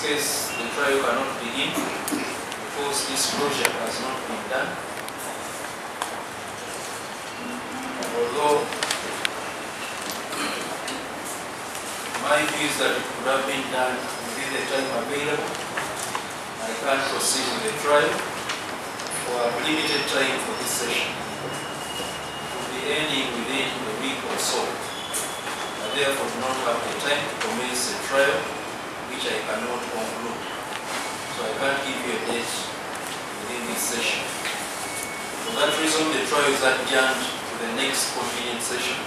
case, the trial cannot begin because disclosure has not been done. Although my view is that it could have been done within the time available, I can't proceed with the trial for a limited time for this session. It will be ending within a week or so. I therefore do not have the time to commence a trial which I cannot conclude. So I can't give you a date within this session. For that reason, the trial is adjourned to the next convenient session.